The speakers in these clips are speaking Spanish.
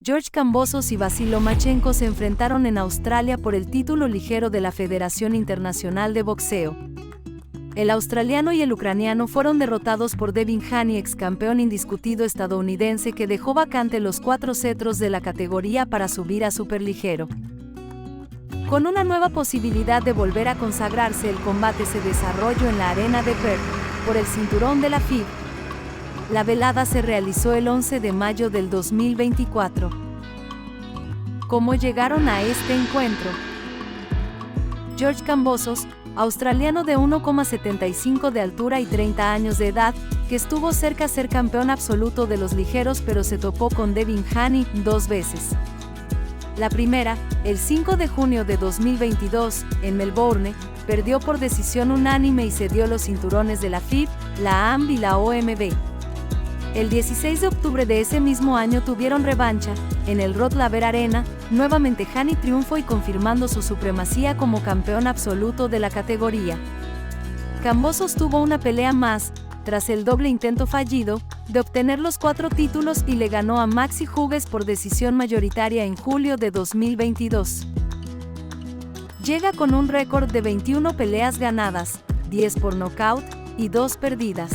George Kambosos y Vasil Lomachenko se enfrentaron en Australia por el título ligero de la Federación Internacional de Boxeo. El australiano y el ucraniano fueron derrotados por Devin Haney, ex campeón indiscutido estadounidense que dejó vacante los 4 cetros de la categoría para subir a superligero. Con una nueva posibilidad de volver a consagrarse, el combate se desarrolló en la arena de Perth, por el cinturón de la FIB. La velada se realizó el 11 de mayo del 2024. ¿Cómo llegaron a este encuentro? George Kambosos, australiano de 1,75 de altura y 30 años de edad, que estuvo cerca a ser campeón absoluto de los ligeros pero se topó con Devin Haney 2 veces. La primera, el 5 de junio de 2022, en Melbourne, perdió por decisión unánime y cedió los cinturones de la FIB, la AMB y la OMB. El 16 de octubre de ese mismo año tuvieron revancha, en el Rod Laver Arena, nuevamente Haney triunfó y confirmando su supremacía como campeón absoluto de la categoría. Kambosos tuvo una pelea más, tras el doble intento fallido, de obtener los 4 títulos y le ganó a Maxi Hughes por decisión mayoritaria en julio de 2022. Llega con un récord de 21 peleas ganadas, 10 por nocaut y 2 perdidas.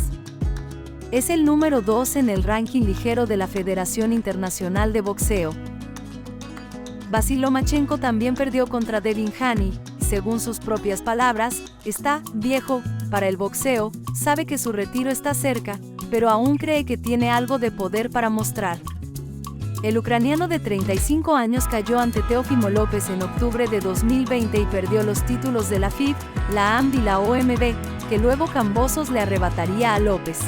Es el número 2 en el ranking ligero de la Federación Internacional de Boxeo. Vasil Lomachenko también perdió contra Devin Haney, y según sus propias palabras, está viejo para el boxeo, sabe que su retiro está cerca, pero aún cree que tiene algo de poder para mostrar. El ucraniano de 35 años cayó ante Teófimo López en octubre de 2020 y perdió los títulos de la FIB, la AMB y la OMB, que luego Kambosos le arrebataría a López.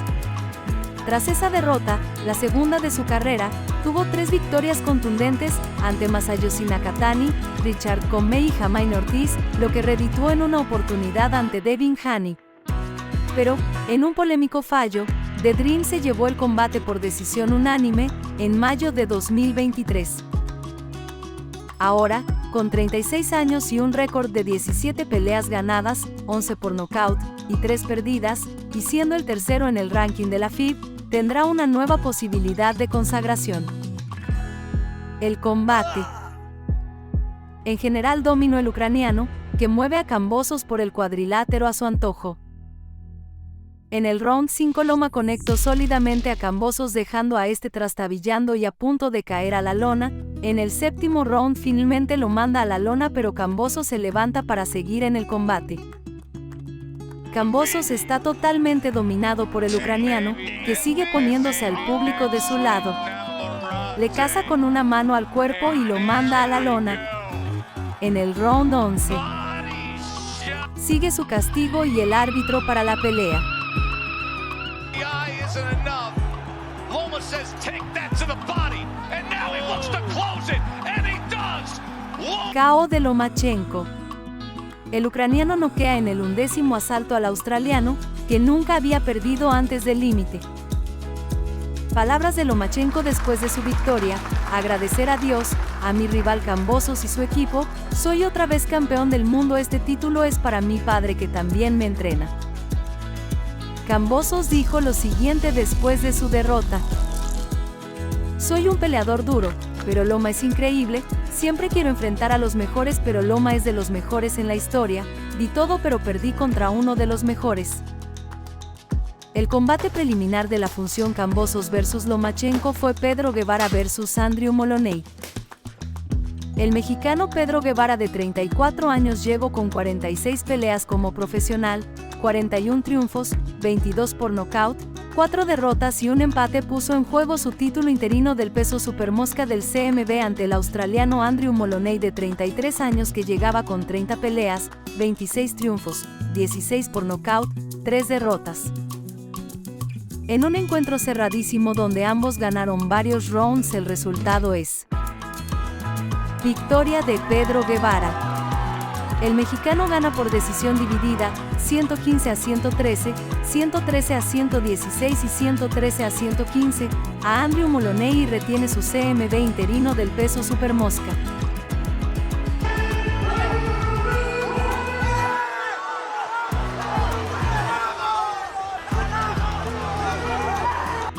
Tras esa derrota, la segunda de su carrera, tuvo 3 victorias contundentes ante Masayoshi Nakatani, Richard Commey y Jamaine Ortiz, lo que redituó en una oportunidad ante Devin Haney. Pero, en un polémico fallo, The Dream se llevó el combate por decisión unánime, en mayo de 2023. Ahora, con 36 años y un récord de 17 peleas ganadas, 11 por nocaut y 3 perdidas, y siendo el tercero en el ranking de la FIB, tendrá una nueva posibilidad de consagración. El combate. En general dominó el ucraniano, que mueve a Kambosos por el cuadrilátero a su antojo. En el round 5 Loma conectó sólidamente a Kambosos dejando a este trastabillando y a punto de caer a la lona. En el séptimo round finalmente lo manda a la lona pero Kambosos se levanta para seguir en el combate. Kambosos está totalmente dominado por el ucraniano, que sigue poniéndose al público de su lado. Le caza con una mano al cuerpo y lo manda a la lona. En el round 11. Sigue su castigo y el árbitro para la pelea. KO de Lomachenko. El ucraniano noquea en el 11º asalto al australiano, que nunca había perdido antes del límite. Palabras de Lomachenko después de su victoria: agradecer a Dios, a mi rival Kambosos y su equipo, soy otra vez campeón del mundo, este título es para mi padre que también me entrena. Kambosos dijo lo siguiente después de su derrota: soy un peleador duro, pero Loma es increíble, siempre quiero enfrentar a los mejores pero Loma es de los mejores en la historia, di todo pero perdí contra uno de los mejores. El combate preliminar de la función Kambosos vs Lomachenko fue Pedro Guevara vs Andrew Moloney. El mexicano Pedro Guevara de 34 años llegó con 46 peleas como profesional, 41 triunfos, 22 por nocaut, 4 derrotas y un empate, puso en juego su título interino del peso supermosca del CMB ante el australiano Andrew Moloney de 33 años que llegaba con 30 peleas, 26 triunfos, 16 por nocaut, 3 derrotas. En un encuentro cerradísimo donde ambos ganaron varios rounds, el resultado es victoria de Pedro Guevara. El mexicano gana por decisión dividida, 115-113, 113-116 y 113-115, a Andrew Moloney y retiene su CMB interino del peso supermosca.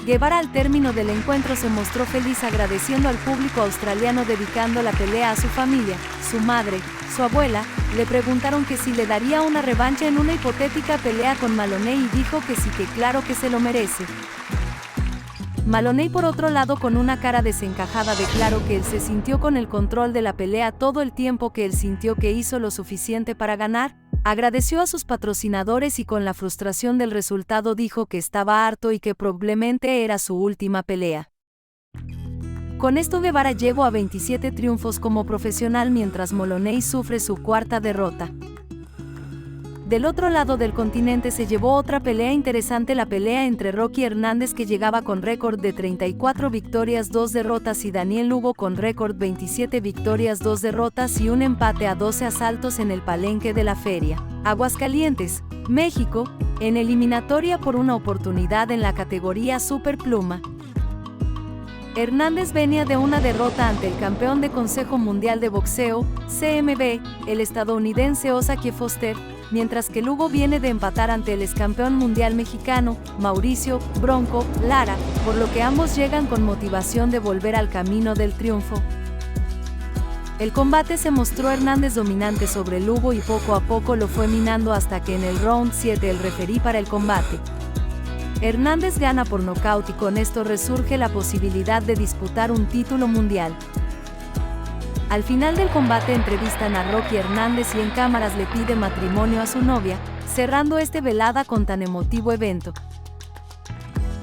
Guevara al término del encuentro se mostró feliz agradeciendo al público australiano dedicando la pelea a su familia, su madre, su abuela. Le preguntaron que si le daría una revancha en una hipotética pelea con Maloney y dijo que sí, que claro que se lo merece. Maloney por otro lado con una cara desencajada declaró que él se sintió con el control de la pelea todo el tiempo, que él sintió que hizo lo suficiente para ganar. Agradeció a sus patrocinadores y con la frustración del resultado dijo que estaba harto y que probablemente era su última pelea. Con esto Guevara llegó a 27 triunfos como profesional mientras Moloney sufre su cuarta derrota. Del otro lado del continente se llevó otra pelea interesante, la pelea entre Rocky Hernández, que llegaba con récord de 34 victorias, 2 derrotas, y Daniel Lugo con récord 27 victorias, 2 derrotas y un empate a 12 asaltos en el Palenque de la Feria, Aguascalientes, México, en eliminatoria por una oportunidad en la categoría Superpluma. Hernández venía de una derrota ante el campeón de Consejo Mundial de Boxeo, CMB, el estadounidense Osaki Foster, mientras que Lugo viene de empatar ante el excampeón mundial mexicano, Mauricio Bronco Lara, por lo que ambos llegan con motivación de volver al camino del triunfo. El combate se mostró Hernández dominante sobre Lugo y poco a poco lo fue minando hasta que en el round 7 el referí para el combate. Hernández gana por nocaut y con esto resurge la posibilidad de disputar un título mundial. Al final del combate entrevistan a Rocky Hernández y en cámaras le pide matrimonio a su novia, cerrando esta velada con tan emotivo evento.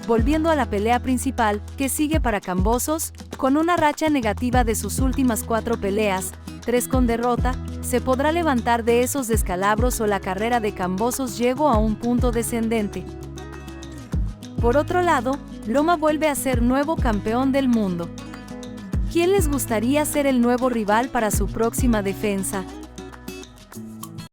Volviendo a la pelea principal, que sigue para Kambosos, con una racha negativa de sus últimas 4 peleas, 3 con derrota, ¿se podrá levantar de esos descalabros o la carrera de Kambosos llegó a un punto descendente? Por otro lado, Loma vuelve a ser nuevo campeón del mundo. ¿Quién les gustaría ser el nuevo rival para su próxima defensa?